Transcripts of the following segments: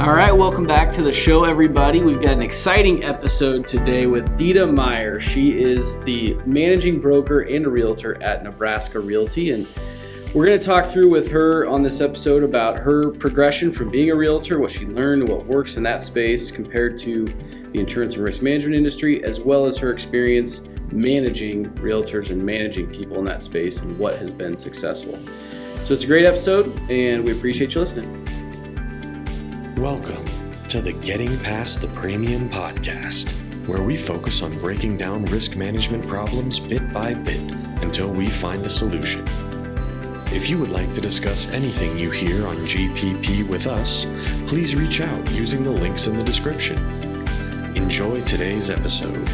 All right, welcome back to the show, everybody. We've got an exciting episode today with Deda Myhre. She is the managing broker and a realtor at Nebraska Realty, and we're going to talk through with her on this episode about her progression from being a realtor, what she learned, what works in that space compared to the insurance and risk management industry, as well as her experience managing realtors and managing people in that space and what has been successful. So it's a great episode, and we appreciate you listening. Welcome to the Getting Past the Premium podcast, where we focus on breaking down risk management problems bit by bit until we find a solution. If you would like to discuss anything you hear on GPP with us, please reach out using the links in the description. Enjoy today's episode.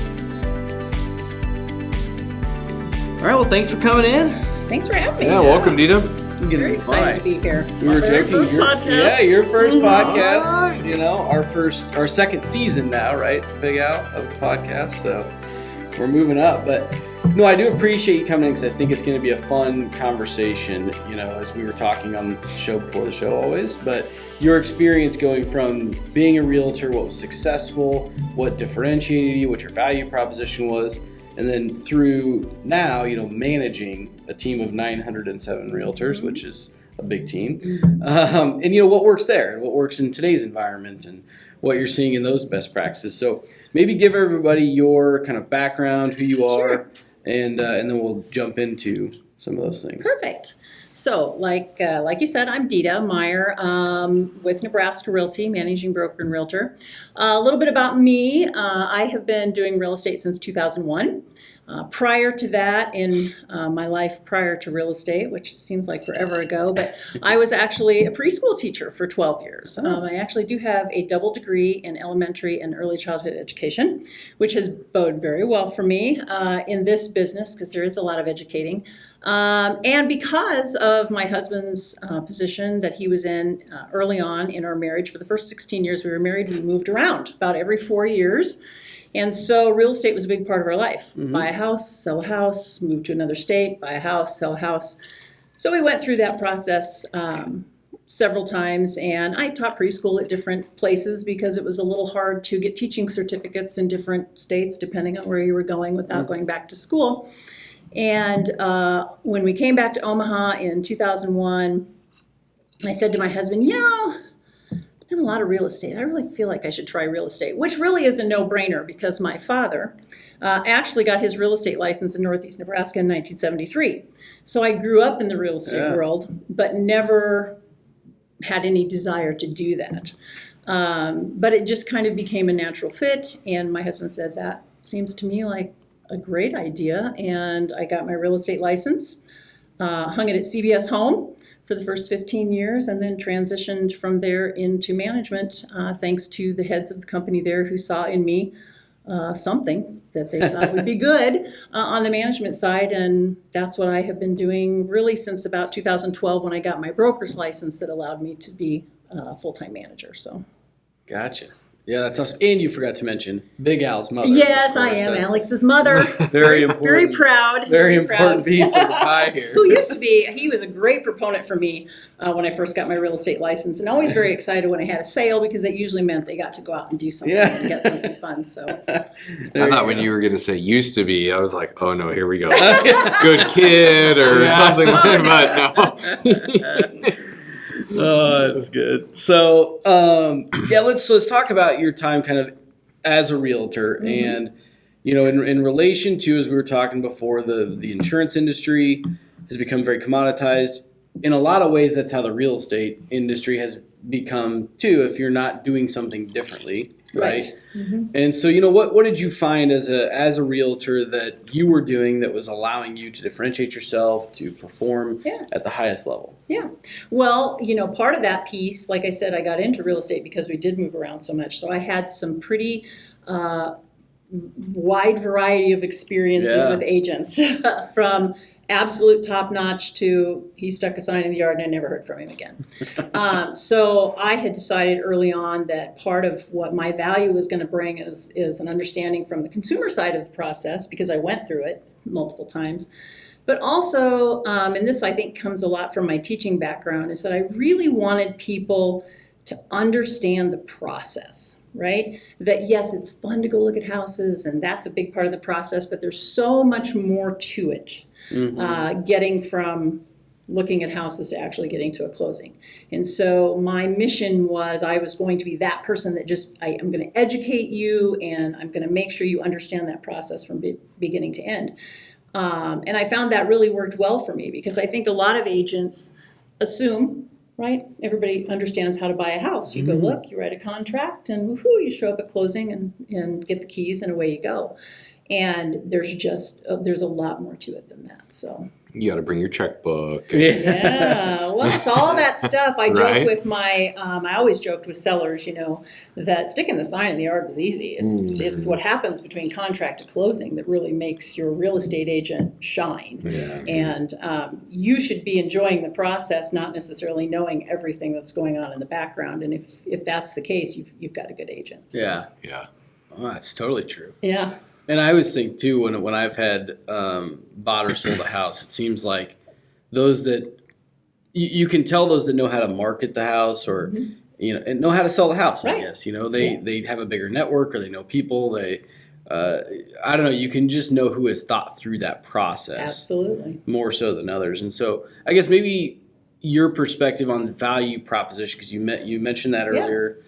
All right, well, thanks for coming in. Thanks for having me. Yeah, welcome, Deda. This is going to be excited to be here. We were joking. First podcast. Yeah, your first podcast. Right. You know, our second season now, right? Big Al of the podcast. So we're moving up. But no, I do appreciate you coming in because I think it's going to be a fun conversation, you know, as we were talking on the show before the show always. But your experience going from being a realtor, what was successful, what differentiated you, what your value proposition was, and then through now, you know, managing a team of 907 realtors, which is a big team. And, you know, what works there and what works in today's environment and what you're seeing in those best practices. So maybe give everybody your kind of background, who you are, Sure. and then we'll jump into some of those things. Perfect. So, like you said, I'm Deda Myhre with Nebraska Realty, managing broker and realtor. A little bit about me. I have been doing real estate since 2001. Prior to that, in my life prior to real estate, which seems like forever ago, but I was actually a preschool teacher for 12 years. I actually do have a double degree in elementary and early childhood education, which has bode very well for me in this business because there is a lot of educating. And because of my husband's position that he was in early on in our marriage, for the first 16 years we were married, we moved around about every 4 years. And so real estate was a big part of our life. Mm-hmm. Buy a house, sell a house, move to another state, buy a house, sell a house. So we went through that process several times, and I taught preschool at different places because it was a little hard to get teaching certificates in different states depending on where you were going without going back to school. And when we came back to Omaha in 2001, I said to my husband, you know, I've done a lot of real estate. I really feel like I should try real estate, which really is a no-brainer because my father actually got his real estate license in Northeast Nebraska in 1973. So I grew up in the real estate world, but never had any desire to do that. But it just kind of became a natural fit, and my husband said, that seems to me like a great idea, and I got my real estate license, hung it at CBS Home for the first 15 years, and then transitioned from there into management, thanks to the heads of the company there who saw in me something that they thought would be good on the management side, and that's what I have been doing really since about 2012 when I got my broker's license that allowed me to be a full-time manager. So, Gotcha. Yeah, that's awesome. And you forgot to mention Big Al's mother. Yes, I am Alex's mother. Very important. Very proud. Very important piece of the pie here. Who used to be, he was a great proponent for me when I first got my real estate license, and always very excited when I had a sale because that usually meant they got to go out and do something and get something fun. So I thought when you were going to say used to be, I was like, oh no, here we go. Good kid or something like that, but no. Oh, that's good. So, let's talk about your time kind of as a realtor, and you know, in relation to, as we were talking before, the insurance industry has become very commoditized. In a lot of ways, that's how the real estate industry has become too. If you're not doing something differently, right? Mm-hmm. And so, you know, what did you find as a realtor that you were doing that was allowing you to differentiate yourself, to perform at the highest level? Yeah. Well, you know, part of that piece, like I said, I got into real estate because we did move around so much. So I had some pretty wide variety of experiences with agents from absolute top-notch to he stuck a sign in the yard and I never heard from him again. So I had decided early on that part of what my value was going to bring is an understanding from the consumer side of the process, because I went through it multiple times. But also, and this I think comes a lot from my teaching background, is that I really wanted people to understand the process, right? That yes, it's fun to go look at houses, and that's a big part of the process, but there's so much more to it. Getting from looking at houses to actually getting to a closing. And so my mission was I was going to be that person that I'm going to educate you, and I'm going to make sure you understand that process from beginning to end. And I found that really worked well for me, because I think a lot of agents assume, right, everybody understands how to buy a house. You go look, you write a contract, and woohoo, you show up at closing and get the keys, and away you go. And there's a lot more to it than that. So You got to bring your checkbook. yeah, well, it's all that stuff. I joke Right? with I always joked with sellers, that sticking the sign in the yard was easy. It's what happens between contract to closing that really makes your real estate agent shine. Yeah. And you should be enjoying the process, not necessarily knowing everything that's going on in the background. And if that's the case, you've got a good agent. So. Yeah. Yeah. Oh, that's totally true. Yeah. And I always think too, when I've had bought or sold a house, it seems like those that you can tell those that know how to market the house, or and know how to sell the house. Right. I guess they have a bigger network, or they know people. They I don't know. You can just know who has thought through that process. Absolutely. More so than others. And so I guess maybe your perspective on the value proposition, because you mentioned that earlier.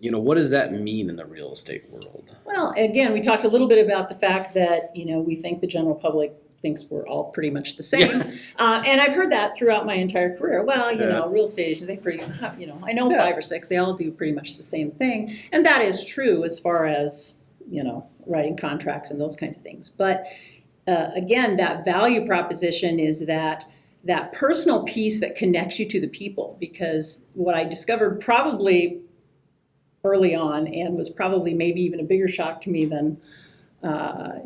What does that mean in the real estate world? Well, again, we talked a little bit about the fact that, we think the general public thinks we're all pretty much the same. And I've heard that throughout my entire career. Well, real estate agents, they pretty, I know 5 or 6, they all do pretty much the same thing. And that is true as far as, writing contracts and those kinds of things. But again, that value proposition is that personal piece that connects you to the people. Because what I discovered probably early on, and was probably maybe even a bigger shock to me than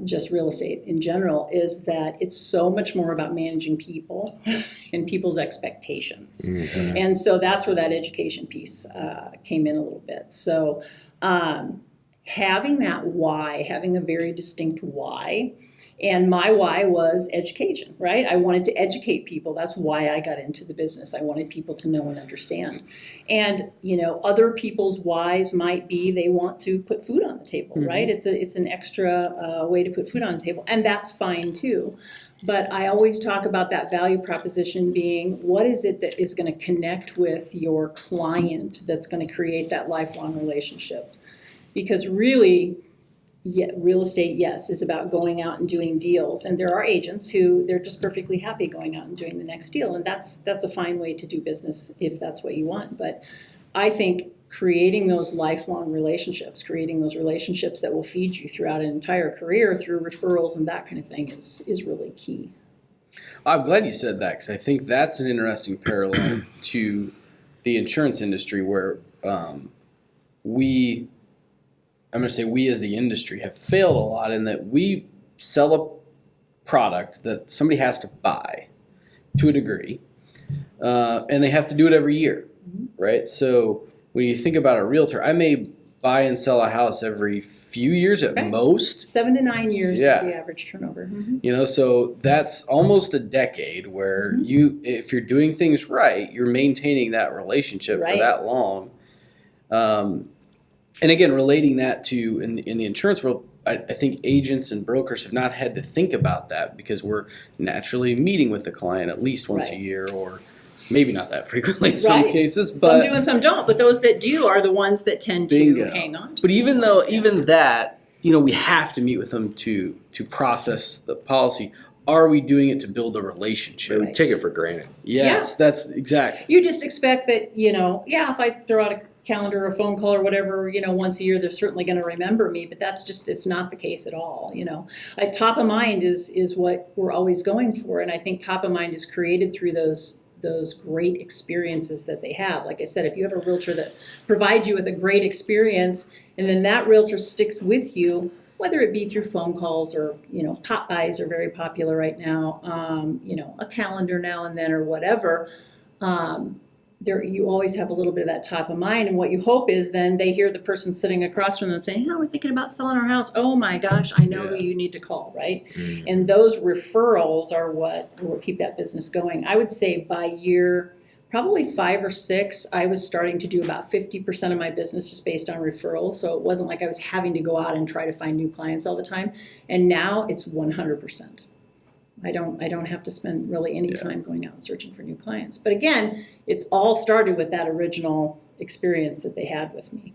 just real estate in general, is that it's so much more about managing people and people's expectations. Mm-hmm. And so that's where that education piece came in a little bit. So having that why, having a very distinct why, and my why was education, right? I wanted to educate people. That's why I got into the business. I wanted people to know and understand. And, other people's whys might be they want to put food on the table, right? It's an extra way to put food on the table. And that's fine too. But I always talk about that value proposition being, what is it that is going to connect with your client that's going to create that lifelong relationship? Because really, real estate, yes, is about going out and doing deals. And there are agents who they're just perfectly happy going out and doing the next deal. And that's a fine way to do business if that's what you want. But I think creating those lifelong relationships, creating those relationships that will feed you throughout an entire career through referrals and that kind of thing is really key. I'm glad you said that, because I think that's an interesting parallel to the insurance industry, where we as the industry have failed a lot in that we sell a product that somebody has to buy to a degree, and they have to do it every year, right? So when you think about a realtor, I may buy and sell a house every few years at most. 7 to 9 years is the average turnover. Mm-hmm. So that's almost a decade where if you're doing things right, you're maintaining that relationship for that long. And again, relating that to in the insurance world, I think agents and brokers have not had to think about that, because we're naturally meeting with the client at least once a year, or maybe not that frequently in some cases. But some do and some don't. But those that do are the ones that tend to hang on to. But even that, we have to meet with them to process the policy. Are we doing it to build a relationship? We take it for granted. Yes, that's exactly. You just expect that, if I throw out a calendar or a phone call or whatever, once a year, they're certainly going to remember me, but it's not the case at all. Top of mind is what we're always going for. And I think top of mind is created through those great experiences that they have. Like I said, if you have a realtor that provides you with a great experience, and then that realtor sticks with you, whether it be through phone calls or, pop-bys are very popular right now, a calendar now and then or whatever, you always have a little bit of that top of mind. And what you hope is then they hear the person sitting across from them saying, we're thinking about selling our house. Oh my gosh, I know who you need to call, right? Mm-hmm. And those referrals are what will keep that business going. I would say by year probably 5 or 6, I was starting to do about 50% of my business just based on referrals. So it wasn't like I was having to go out and try to find new clients all the time. And now it's 100%. I don't have to spend really any time going out and searching for new clients. But again, it's all started with that original experience that they had with me.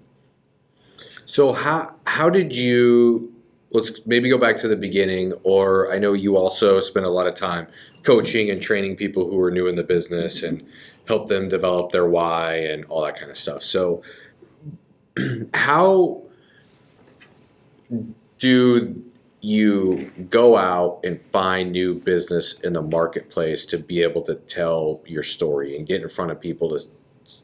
So how did you, let's maybe go back to the beginning, or I know you also spent a lot of time coaching and training people who are new in the business and help them develop their why and all that kind of stuff. So how do you go out and find new business in the marketplace to be able to tell your story and get in front of people to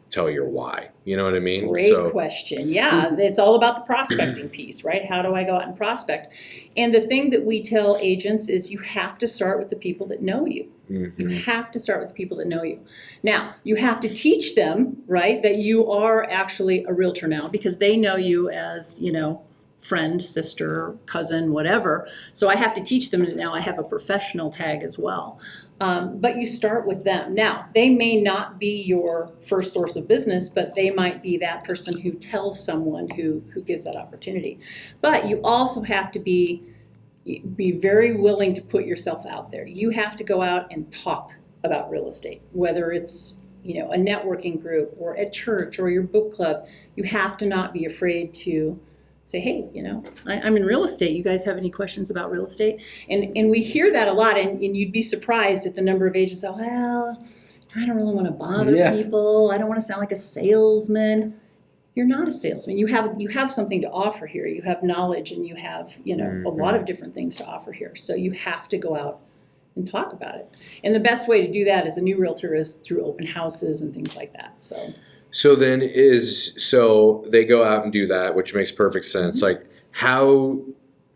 tell your why? You know what I mean? Great question. Yeah, it's all about the prospecting piece, right? How do I go out and prospect? And the thing that we tell agents is you have to start with the people that know you. You have to start with the people that know you. Now, you have to teach them, right, that you are actually a realtor now, because they know you as, friend, sister, cousin, whatever. So I have to teach them that now I have a professional tag as well. But you start with them. Now, they may not be your first source of business, but they might be that person who tells someone who gives that opportunity. But you also have to be very willing to put yourself out there. You have to go out and talk about real estate, whether it's a networking group or at church or your book club. You have to not be afraid to say, hey, I'm in real estate. You guys have any questions about real estate? And we hear that a lot, and you'd be surprised at the number of agents that, well, I don't really want to bother people. I don't want to sound like a salesman. You're not a salesman. You have something to offer here. You have knowledge, and you have a lot of different things to offer here. So you have to go out and talk about it. And the best way to do that as a new realtor is through open houses and things like that. So then so they go out and do that, which makes perfect sense. Like, how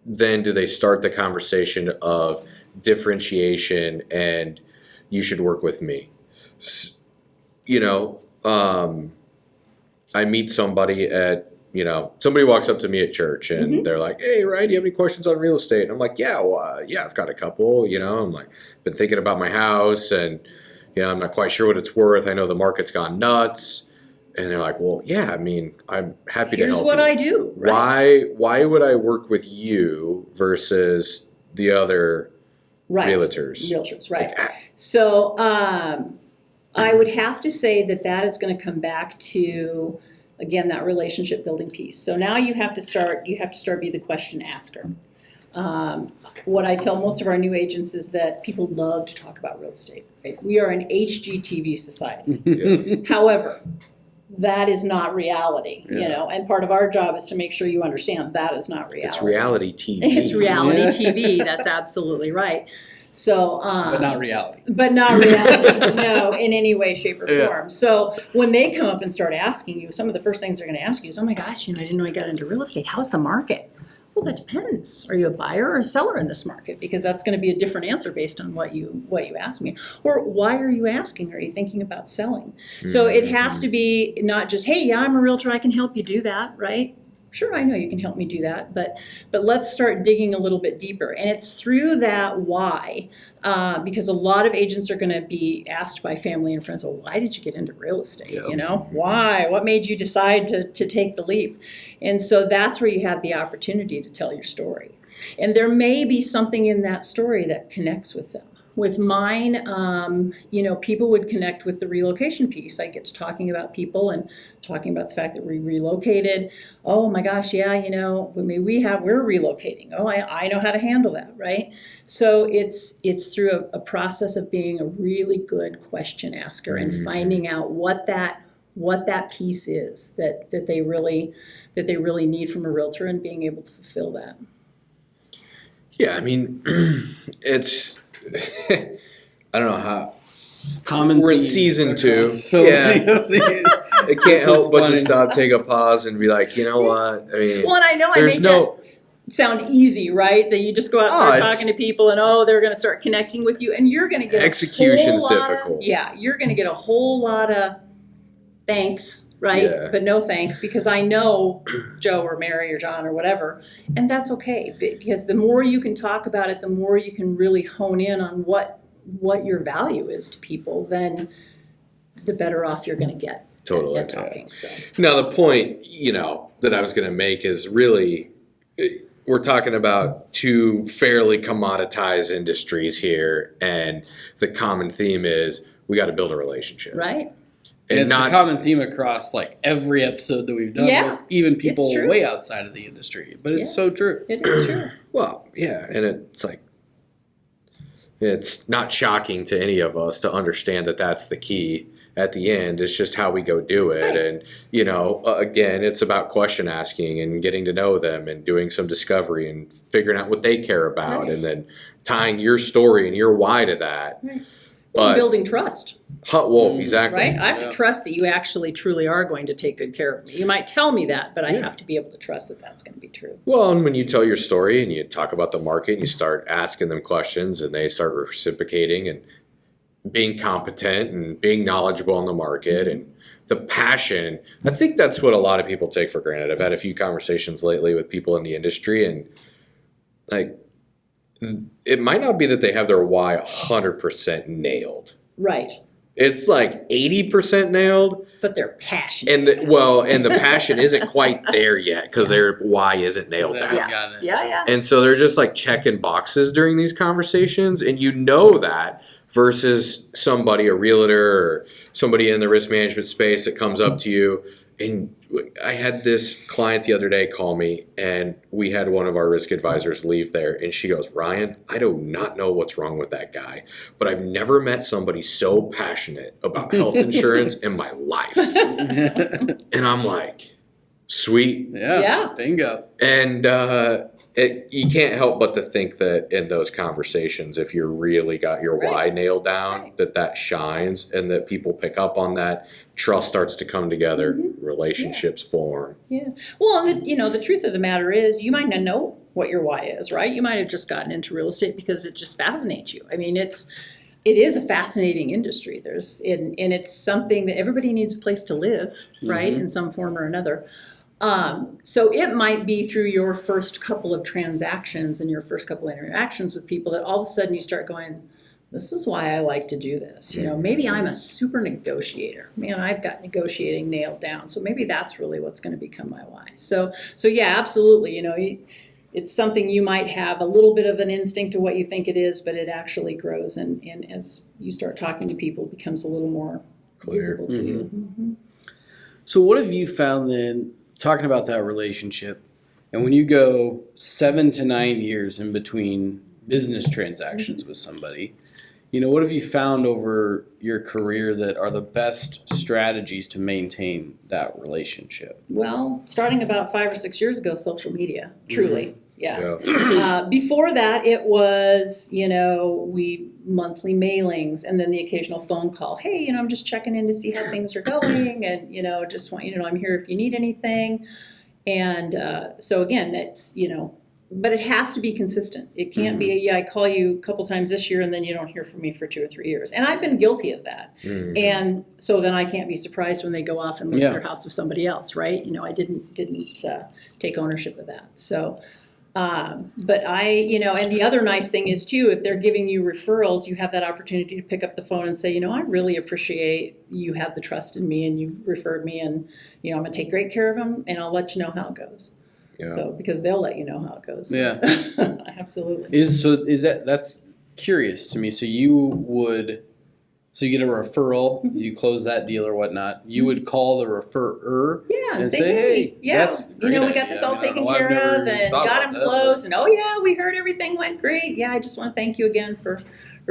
then do they start the conversation of differentiation and you should work with me? I meet somebody somebody walks up to me at church and they're like, hey, Ryan, do you have any questions on real estate? And I'm like, yeah, I've got a couple, I'm like, been thinking about my house and, I'm not quite sure what it's worth. I know the market's gone nuts. And they're like, well, yeah, I'm happy to help. Here's what I do. Right? Why would I work with you versus the other realtors? Right. So I would have to say that is going to come back to, again, that relationship building piece. So now you have to start being the question asker. What I tell most of our new agents is that people love to talk about real estate. Right? We are an HGTV society. However, that is not reality, and part of our job is to make sure you understand that is not reality. It's reality TV. It's reality TV. That's absolutely right. So, but not reality. No, in any way, shape, or form. So when they come up and start asking you, some of the first things they're going to ask you is, oh my gosh, I didn't know I got into real estate. How's the market? Well, that depends. Are you a buyer or a seller in this market? Because that's going to be a different answer based on what you ask me. Or why are you asking? Are you thinking about selling? So it has to be not just, hey, I'm a realtor, I can help you do that, right? Sure, I know you can help me do that, but let's start digging a little bit deeper. And it's through that why, because a lot of agents are going to be asked by family and friends, well, why did you get into real estate? Why? What made you decide to take the leap? And so that's where you have the opportunity to tell your story. And there may be something in that story that connects with them. With mine, people would connect with the relocation piece. I get to talking about people and talking about the fact that we relocated. Oh my gosh, yeah, we're relocating. Oh, I know how to handle that, right? So it's through a process of being a really good question asker and finding out what that piece is that they really need from a realtor and being able to fulfill that. Yeah, it's. I don't know how. Common. We're in season 2. So it can't help but to stop, take a pause, and be like, you know what? Well, and I know that sound easy, right? That you just go out and start talking to people, and they're going to start connecting with you, and you're going to get execution's difficult. You're going to get a whole lot of thanks. Right? Yeah. But no thanks, because I know Joe or Mary or John or whatever, and that's okay, because the more you can talk about it, the more you can really hone in on what your value is to people, then the better off you're going to get. Totally. At talking. So. Now, the point, that I was going to make is really, we're talking about two fairly commoditized industries here, and the common theme is we got to build a relationship. Right. And it's the common theme across like every episode that we've done, with even people way outside of the industry. But it's so true. It is true. Well, yeah, and it's like, it's not shocking to any of us to understand that that's the key at the end. It's just how we go do it. Right. And, again, it's about question asking and getting to know them and doing some discovery and figuring out what they care about, and then tying your story and your why to that. Right. But building trust. Exactly. Right? I have to trust that you actually truly are going to take good care of me. You might tell me that, but I have to be able to trust that that's going to be true. Well, and when you tell your story and you talk about the market and you start asking them questions and they start reciprocating and being competent and being knowledgeable on the market and the passion, I think that's what a lot of people take for granted. I've had a few conversations lately with people in the industry, and like, it might not be that they have their why 100% nailed. Right. It's like 80% nailed. But they're passionate. And the passion isn't quite there yet because their why isn't nailed down. Yeah. And so they're just like checking boxes during these conversations, and that versus somebody, a realtor or somebody in the risk management space that comes up to you. And I had this client the other day call me, and we had one of our risk advisors leave there, and she goes, "Ryan, I do not know what's wrong with that guy, but I've never met somebody so passionate about health insurance in my life." And I'm like, sweet. Yeah. Bingo. And you can't help but to think that in those conversations, if you really got your why nailed down, that shines and that people pick up on that. Trust starts to come together, relationships form. Yeah. Well, and the truth of the matter is, you might not know what your why is, right? You might have just gotten into real estate because it just fascinates you. I mean, it is a fascinating industry. And it's something that everybody needs a place to live, right, in some form or another. So it might be through your first couple of transactions and your first couple of interactions with people that all of a sudden you start going, this is why I like to do this. Maybe I'm a super negotiator. Man, I've got negotiating nailed down. So maybe that's really what's going to become my why. So yeah, absolutely. It's something you might have a little bit of an instinct of what you think it is, but it actually grows. And as you start talking to people, it becomes a little more visible to you. Mm-hmm. So what have you found then, talking about that relationship, and when you go 7 to 9 years in between business transactions with somebody, what have you found over your career that are the best strategies to maintain that relationship? Well, starting about 5 or 6 years ago, social media, truly. Yeah. Before that, it was, we monthly mailings and then the occasional phone call. Hey, I'm just checking in to see how things are going, and, just want you to know I'm here if you need anything. And so again, that's, but it has to be consistent. It can't be, I call you a couple times this year and then you don't hear from me for 2 or 3 years. And I've been guilty of that. And so then I can't be surprised when they go off and list their house with somebody else, right? I didn't take ownership of that. So, but and the other nice thing is too, if they're giving you referrals, you have that opportunity to pick up the phone and say, I really appreciate you have the trust in me and you've referred me, and, I'm going to take great care of them and I'll let you know how it goes. Yeah. So, because they'll let you know how it goes. Yeah. Absolutely. That's curious to me. So you get a referral, you close that deal or whatnot. You would call the referrer and say, hey, that's great we got this all taken care of and got them closed. And we heard everything went great. Yeah, I just want to thank you again for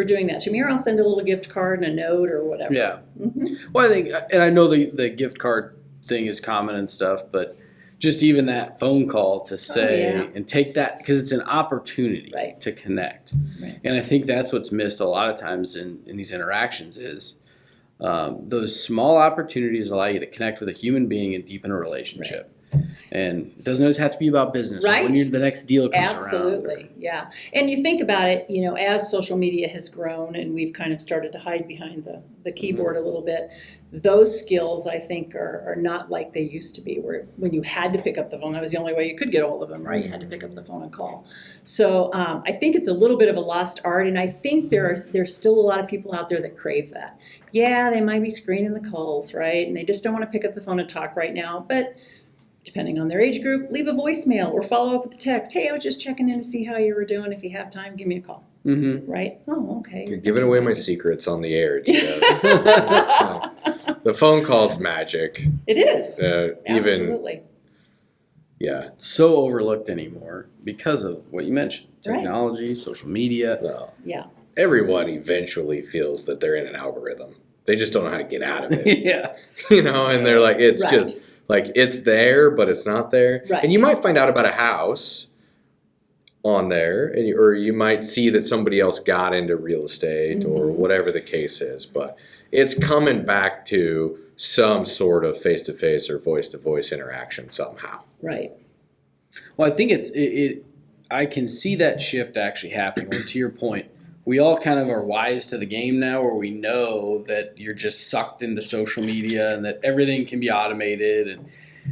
doing that to me. Or I'll send a little gift card and a note or whatever. Yeah. Mm-hmm. Well, I think, and I know the gift card thing is common and stuff, but just even that phone call to say and take that, because it's an opportunity to connect. Right. And I think that's what's missed a lot of times in these interactions is those small opportunities allow you to connect with a human being and deepen a relationship. Right. And it doesn't always have to be about business. Right. When the next deal comes around. Absolutely, yeah. And you think about it, as social media has grown and we've kind of started to hide behind the keyboard a little bit, those skills I think are not like they used to be, where when you had to pick up the phone, that was the only way you could get a hold of them, right? You had to pick up the phone and call. So I think it's a little bit of a lost art, and I think there's still a lot of people out there that crave that. Yeah, they might be screening the calls, right? And they just don't want to pick up the phone and talk right now, but depending on their age group, leave a voicemail or follow up with a text. Hey, I was just checking in to see how you were doing. If you have time, give me a call. Mm-hmm. Right? Oh, okay. You're giving away my secrets on the air, Deda. The phone call's magic. It is. Absolutely. Yeah. So overlooked anymore because of what you mentioned. Right. Technology, social media. Well, Yeah. everyone eventually feels that they're in an algorithm. They just don't know how to get out of it. Yeah. And they're like, it's Right. just like, it's there, but it's not there. Right. And you might find out about a house on there, or you might see that somebody else got into real estate or whatever the case is, but it's coming back to some sort of face-to-face or voice-to-voice interaction somehow. Right. Well, I think I can see that shift actually happening. Where, to your point, we all kind of are wise to the game now, where we know that you're just sucked into social media and that everything can be automated. And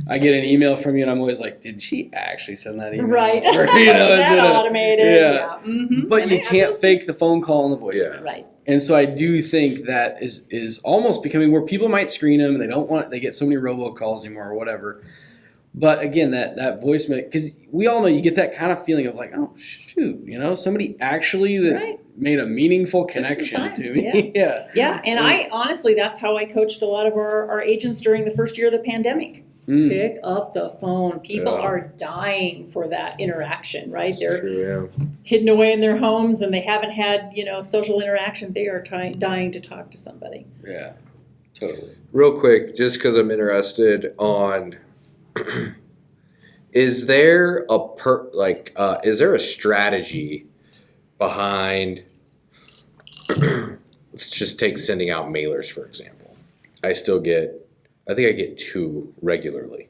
I get an email from you, and I'm always like, "Did she actually send that email?" Right. Or, Is that automated? Yeah. Mm-hmm. But you can't fake the phone call and the voicemail. Yeah. Right. And so I do think that is almost becoming where people might screen them and they get so many robocalls anymore or whatever. But again, that voicemail, because we all know you get that kind of feeling of like, oh shoot, somebody actually that made a meaningful connection to me. Yeah. Yeah. And I honestly, that's how I coached a lot of our agents during the first year of the pandemic. Pick up the phone. People are dying for that interaction, right? They're hidden away in their homes and they haven't had, social interaction. They are dying to talk to somebody. Yeah, totally. Real quick, just because I'm interested on, is there a strategy behind? Let's just take sending out mailers, for example. I think I get 2 regularly.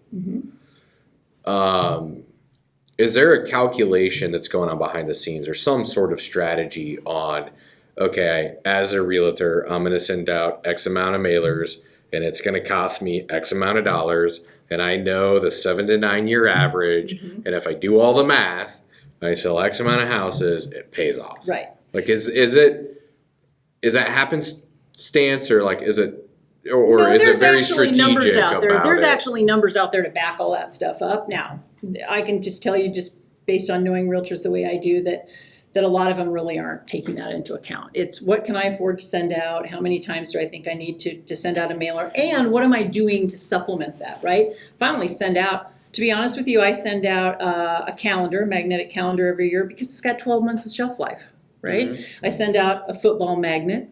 Is there a calculation that's going on behind the scenes or some sort of strategy on, okay, as a realtor, I'm going to send out X amount of mailers and it's going to cost me X amount of dollars. And I know the 7 to 9 year average. And if I do all the math, I sell X amount of houses, it pays off. Right. Like, is that happenstance or like, is it, or no, is it very strategic numbers out there? There's actually numbers out there to back all that stuff up. Now, I can just tell you, just based on knowing realtors the way I do, that a lot of them really aren't taking that into account. It's what can I afford to send out? How many times do I think I need to send out a mailer? And what am I doing to supplement that, right? If I only send out, to be honest with you, I send out a magnetic calendar every year because it's got 12 months of shelf life, right? I send out a football magnet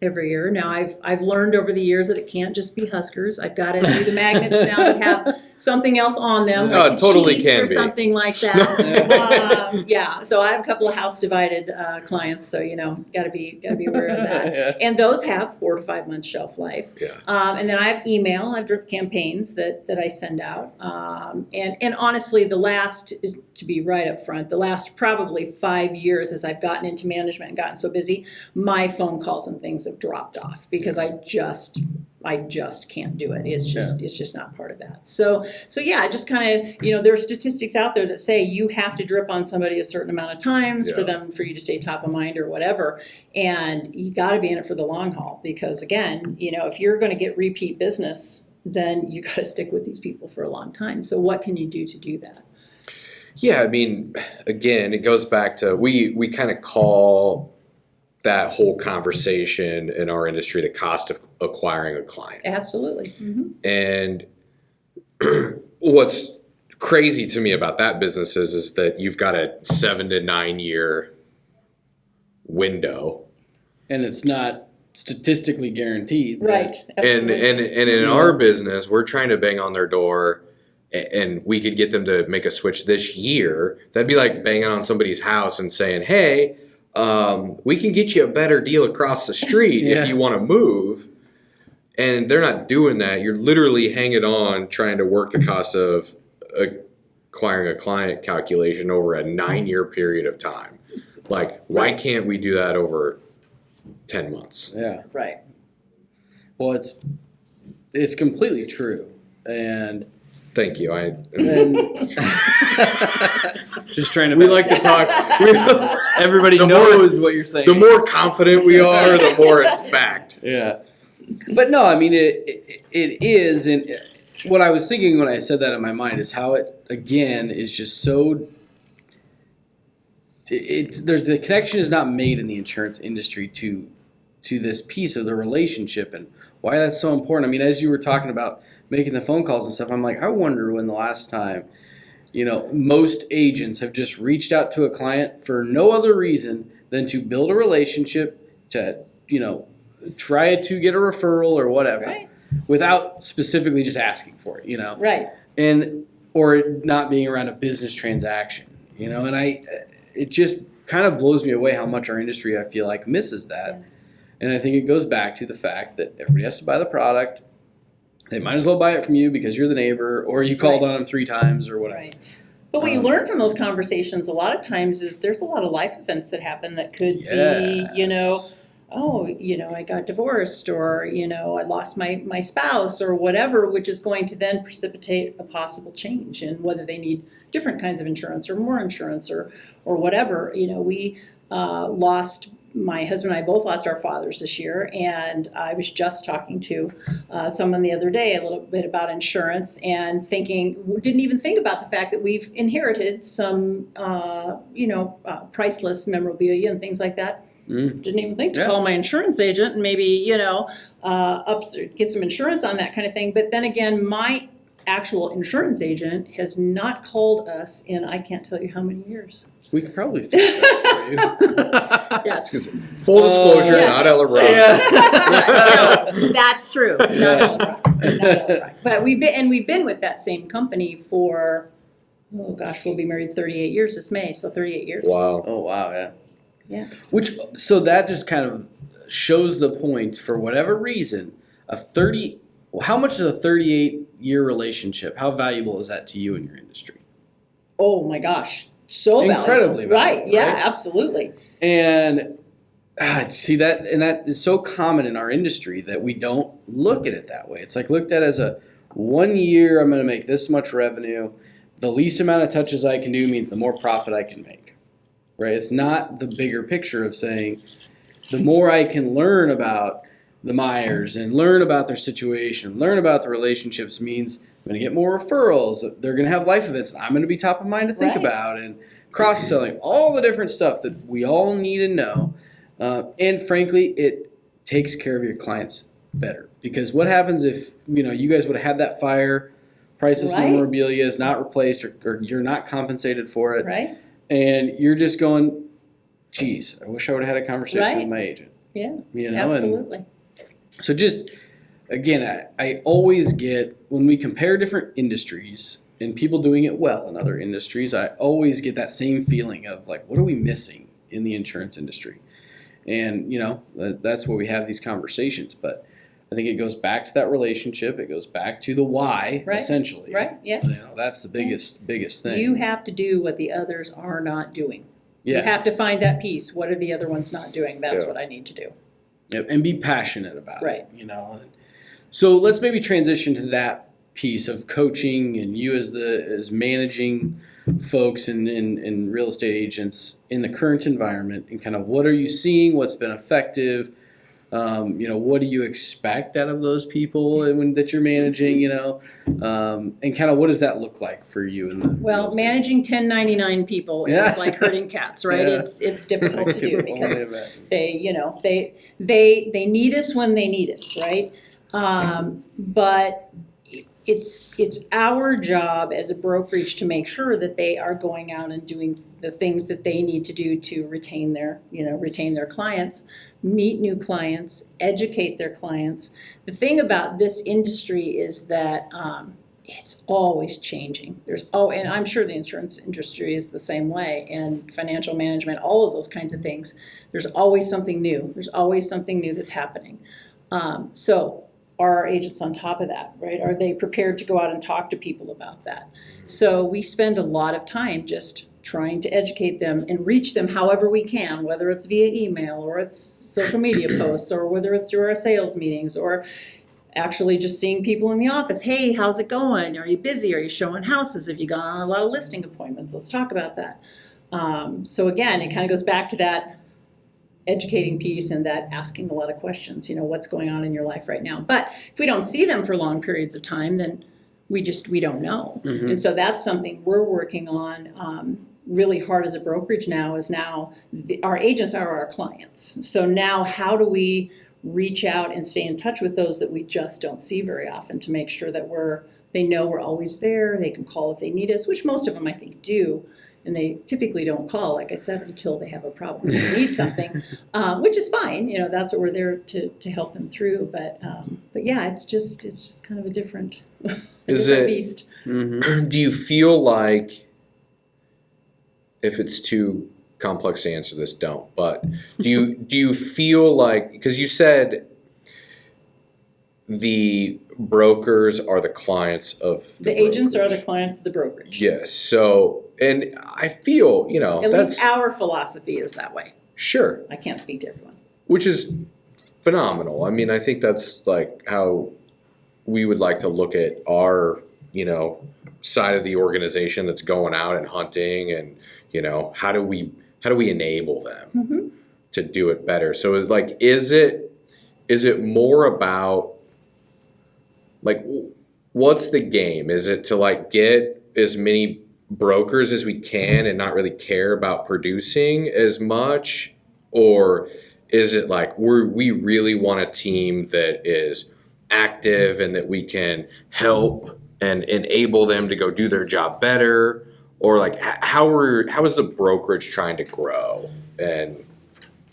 every year. Now I've learned over the years that it can't just be Huskers. I've got to do the magnets now that have something else on them, No, like it totally Chiefs can or be. something like that. So I have a couple of house divided clients, so got to be aware of that. And those have 4 to 5 months shelf life. Yeah. And then I have email, I have drip campaigns that I send out. And honestly, to be right up front, the last probably 5 years as I've gotten into management and gotten so busy, my phone calls and things have dropped off because I just can't do it. It's just not part of that. So yeah, just kind of, there are statistics out there that say you have to drip on somebody a certain amount of times for you to stay top of mind or whatever. And you got to be in it for the long haul because again, if you're going to get repeat business, then you got to stick with these people for a long time. So what can you do to do that? Yeah, I mean, again, it goes back to we kind of call that whole conversation in our industry the cost of acquiring a client. Absolutely. And what's crazy to me about that business is that you've got a 7 to 9 year window. And it's not statistically guaranteed. Right. And in our business, we're trying to bang on their door and we could get them to make a switch this year. That'd be like banging on somebody's house and saying, hey, we can get you a better deal across the street if you want to move. And they're not doing that. You're literally hanging on, trying to work the cost of acquiring a client calculation over a 9-year period of time. Like, why can't we do that over 10 months? Yeah. Right. Well, it's completely true. And Thank you. just trying to. We like to talk. Everybody the knows what you're saying. The more confident we are, the more it's backed. Yeah. But no, I mean, it is. And what I was thinking when I said that in my mind is how it, again, is just so. There's the connection is not made in the insurance industry to this piece of the relationship and why that's so important. I mean, as you were talking about making the phone calls and stuff, I'm like, I wonder when the last time, most agents have just reached out to a client for no other reason than to build a relationship, to, try to get a referral or whatever, Right. without specifically just asking for it, Right. and or it not being around a business transaction, and it just kind of blows me away how much our industry, I feel like, misses that. Yeah. And I think it goes back to the fact that everybody has to buy the product. They might as well buy it from you because you're the neighbor, or you called Right. on them 3 times or whatever. Right. But what you learn from those conversations a lot of times is there's a lot of life events that happen that could be, I got divorced, or, I lost my spouse or whatever, which is going to then precipitate a possible change in whether they need different kinds of insurance or more insurance or whatever. We my husband and I both lost our fathers this year, and I was just talking to someone the other day a little bit about insurance and didn't even think about the fact that we've inherited some, priceless memorabilia and things like that. Didn't even think to call my insurance agent and maybe, get some insurance on that kind of thing. But then again, my actual insurance agent has not called us in I can't tell you how many years. We could probably fix that for you. Yes. Full disclosure, Yes. not Ella Ross. No, that's true. Not Elrock. But we've been with that same company for, we'll be married 38 years this May, so 38 years. Wow. Oh, wow, yeah. Yeah. So that just kind of shows the point, for whatever reason, how much is a 38-year relationship? How valuable is that to you in your industry? Oh my gosh. So incredibly valuable. Right, yeah, right? absolutely. And see that is so common in our industry that we don't look at it that way. It's like looked at as a 1 year, I'm going to make this much revenue. The least amount of touches I can do means the more profit I can make, right? It's not the bigger picture of saying the more I can learn about the Myhres and learn about their situation, learn about the relationships means I'm going to get more referrals. They're going to have life events. I'm going to be top of mind to think about, and cross-selling, all the different stuff that we all need to know. And frankly, it takes care of your clients better. Because what happens if, you guys would have had that fire, priceless memorabilia is not replaced, or you're not compensated for it. Right. And you're just going, geez, I wish I would have had a conversation with my agent. Yeah, absolutely. And so just, again, I always get, when we compare different industries and people doing it well in other industries, I always get that same feeling of like, what are we missing in the insurance industry? And, that's where we have these conversations. But I think it goes back to that relationship. It goes back to the why, essentially. Right, yeah. That's the biggest thing. You have to do what the others are not doing. Yes. You have to find that piece. What are the other ones not doing? That's what I need to do. Yep, and be passionate about it. So let's maybe transition to that piece of coaching and you as managing folks and real estate agents in the current environment, and kind of what are you seeing, what's been effective, what do you expect out of those people that you're managing, and kind of what does that look like for you in the real estate? Managing 1099 people is like herding cats, right? Yeah. It's difficult to do because they need us when they need us, right? But it's our job as a brokerage to make sure that they are going out and doing the things that they need to do to retain their clients, meet new clients, educate their clients. The thing about this industry is that it's always changing. And I'm sure the insurance industry is the same way, and financial management, all of those kinds of things. There's always something new. There's always something new that's happening. So are our agents on top of that, right? Are they prepared to go out and talk to people about that? So we spend a lot of time just trying to educate them and reach them however we can, whether it's via email or it's social media posts or whether it's through our sales meetings or actually just seeing people in the office. Hey, how's it going? Are you busy? Are you showing houses? Have you gone on a lot of listing appointments? Let's talk about that. So again, it kind of goes back to that educating piece and that asking a lot of questions, what's going on in your life right now. But if we don't see them for long periods of time, then we don't know. Mm-hmm. And so that's something we're working on really hard as a brokerage now our agents are our clients. So now how do we reach out and stay in touch with those that we just don't see very often to make sure that they know we're always there, they can call if they need us, which most of them I think do. And they typically don't call, like I said, until they have a problem, they need something, which is fine. That's what we're there to help them through. But yeah, it's just kind of a different beast. Mm-hmm. Do you feel like, if it's too complex to answer this, don't. But do you feel like, because you said the brokers are the clients of the agents are the clients of the brokerage. Yes. So, and I feel, at least our philosophy is that way. Sure. I can't speak to everyone. Which is phenomenal. I mean, I think that's like how we would like to look at our, side of the organization that's going out and hunting, and, how do we enable them mm-hmm. to do it better? So like, is it more about, like, what's the game? Is it to like get as many brokers as we can and not really care about producing as much? Or is it like we really want a team that is active and that we can help and enable them to go do their job better? Or like how is the brokerage trying to grow, and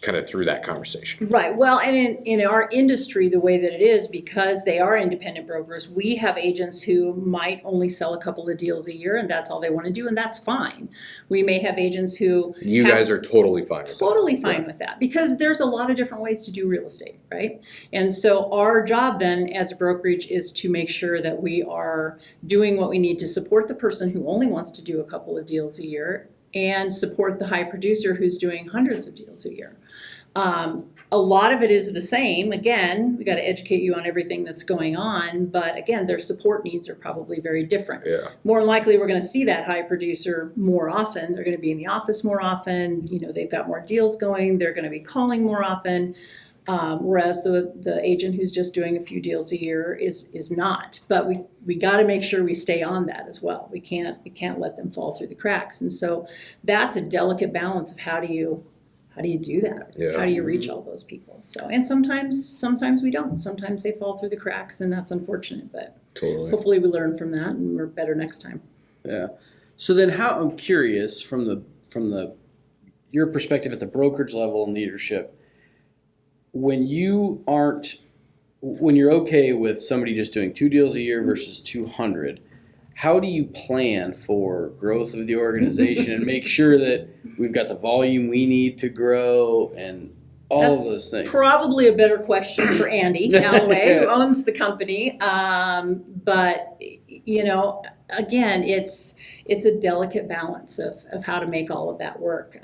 kind of through that conversation? Right. Well, and in our industry, the way that it is, because they are independent brokers, we have agents who might only sell a couple of deals a year, and that's all they want to do, and that's fine. We may have agents who guys are totally fine with that. Totally fine with that, because there's a lot of different ways to do real estate, right? And so our job then as a brokerage is to make sure that we are doing what we need to support the person who only wants to do a couple of deals a year, and support the high producer who's doing hundreds of deals a year. A lot of it is the same. Again, we got to educate you on everything that's going on, but again, their support needs are probably very different. Yeah. More than likely, we're going to see that high producer more often. They're going to be in the office more often. They've got more deals going. They're going to be calling more often. Whereas the agent who's just doing a few deals a year is not. But we got to make sure we stay on that as well. We can't let them fall through the cracks. And so that's a delicate balance of how do you do that? Yeah. How do you reach all those people? So, and sometimes we don't. Sometimes they fall through the cracks, and that's unfortunate. But totally. Hopefully we learn from that and we're better next time. Yeah. So then, I'm curious from your perspective at the brokerage level and leadership, when you're okay with somebody just doing 2 deals a year versus 200, how do you plan for growth of the organization and make sure that we've got the volume we need to grow and all of those things? Probably a better question for Andy Galloway, who owns the company. But again, it's a delicate balance of how to make all of that work.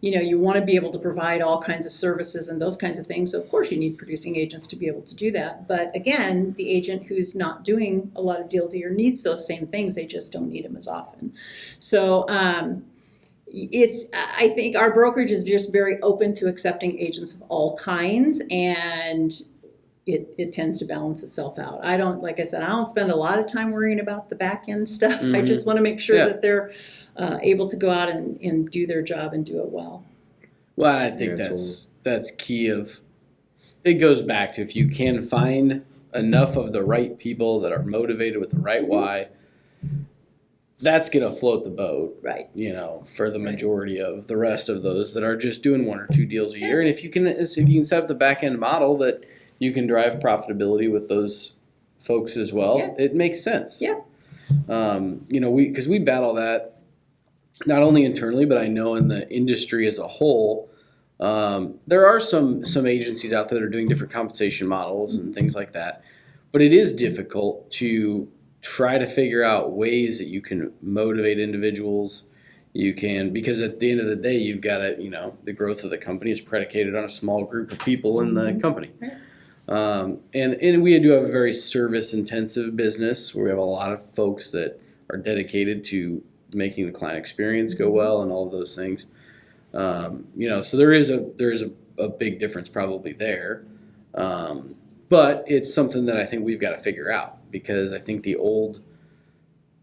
You want to be able to provide all kinds of services and those kinds of things. So of course you need producing agents to be able to do that. But again, the agent who's not doing a lot of deals a year needs those same things. They just don't need them as often. So I think our brokerage is just very open to accepting agents of all kinds, and it tends to balance itself out. Like I said, I don't spend a lot of time worrying about the back end stuff. Mm-hmm. I just want to make sure that they're able to go out and do their job and do it well. Well, I think that's key. It goes back to, if you can find enough of the right people that are motivated with the right why, that's going to float the boat, right? For the majority of the rest of those that are just doing 1 or 2 deals a year. And if you can set up the back end model that you can drive profitability with those folks as well, it makes sense. Yeah. Because we battle that not only internally, but I know in the industry as a whole, There are some agencies out there that are doing different compensation models and things like that, but it is difficult to try to figure out ways that you can motivate individuals. You can, because at the end of the day, you've got to, the growth of the company is predicated on a small group of people in the company. And we do have a very service intensive business where we have a lot of folks that are dedicated to making the client experience go well and all of those things. So there is a big difference probably there. But it's something that I think we've got to figure out, because I think the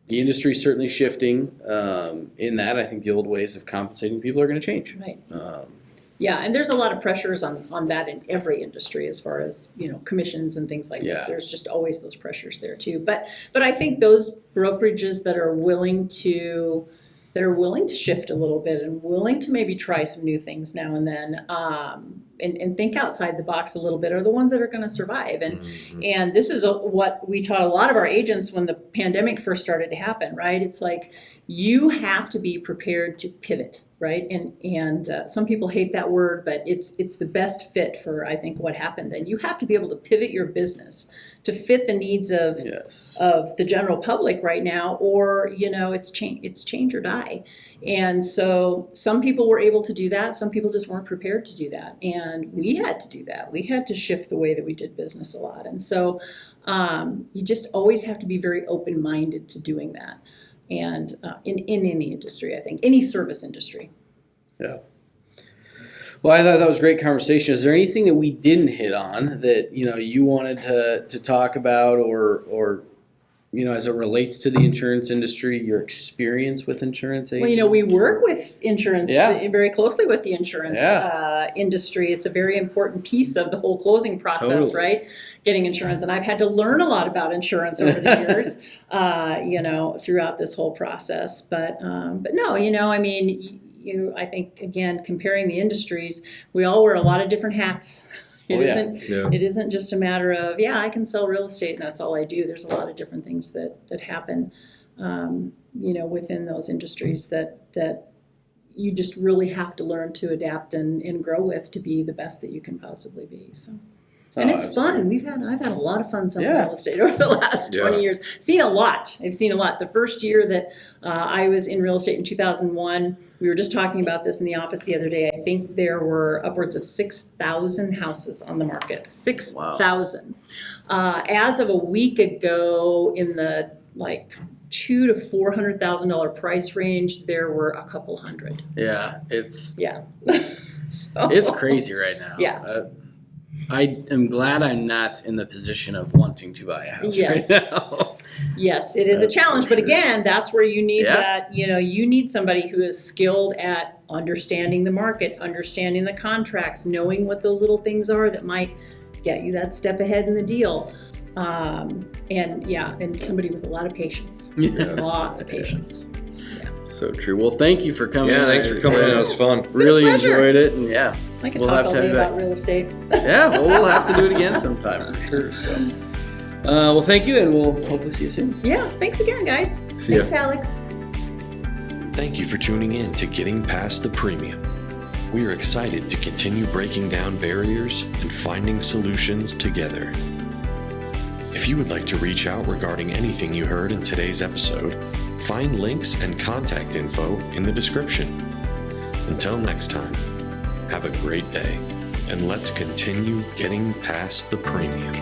industry is certainly shifting in that. I think the old ways of compensating people are going to change. Right. Yeah, and there's a lot of pressures on that in every industry as far as, commissions and things like that. There's just always those pressures there too. But I think those brokerages that are willing to shift a little bit and willing to maybe try some new things now and then, and think outside the box a little bit, are the ones that are going to survive. And this is what we taught a lot of our agents when the pandemic first started to happen, right? It's like, you have to be prepared to pivot, right? And some people hate that word, but it's the best fit for, I think, what happened. And you have to be able to pivot your business to fit the needs of the general public right now, or it's change or die. And so some people were able to do that. Some people just weren't prepared to do that. And we had to do that. We had to shift the way that we did business a lot. And so you just always have to be very open-minded to doing that. And in any industry, I think, any service industry. Yeah. Well, I thought that was a great conversation. Is there anything that we didn't hit on that, you wanted to talk about, or as it relates to the insurance industry, your experience with insurance agents? Well, we work with insurance very closely with the insurance industry. It's a very important piece of the whole closing process, right? Getting insurance. And I've had to learn a lot about insurance over the years, throughout this whole process. But no, I think, again, comparing the industries, we all wear a lot of different hats. It isn't just a matter of, I can sell real estate and that's all I do. There's a lot of different things that happen, within those industries that you just really have to learn to adapt and grow with to be the best that you can possibly be. So. And it's fun. I've had a lot of fun selling real estate over the last 20 years. I've seen a lot. The first year that I was in real estate in 2001, we were just talking about this in the office the other day. I think there were upwards of 6,000 houses on the market. 6,000. As of a week ago, in the $200,000 to $400,000 price range, there were a couple hundred. Yeah, it's So, it's crazy right now. Yeah. I am glad I'm not in the position of wanting to buy a house right now. Yes, it is a challenge. But again, that's where you need that, you need somebody who is skilled at understanding the market, understanding the contracts, knowing what those little things are that might get you that step ahead in the deal. And somebody with a lot of patience. Lots of patience. So true. Well, thank you for coming. Yeah, thanks for coming in. It was fun. Really enjoyed it. And I can talk all day about real estate. We'll have to do it again sometime for sure. So, well, thank you, and we'll hopefully see you soon. Yeah, thanks again, guys. Thanks, Alex. Thank you for tuning in to Getting Past the Premium. We are excited to continue breaking down barriers and finding solutions together. If you would like to reach out regarding anything you heard in today's episode, find links and contact info in the description. Until next time, have a great day, and let's continue getting past the premium.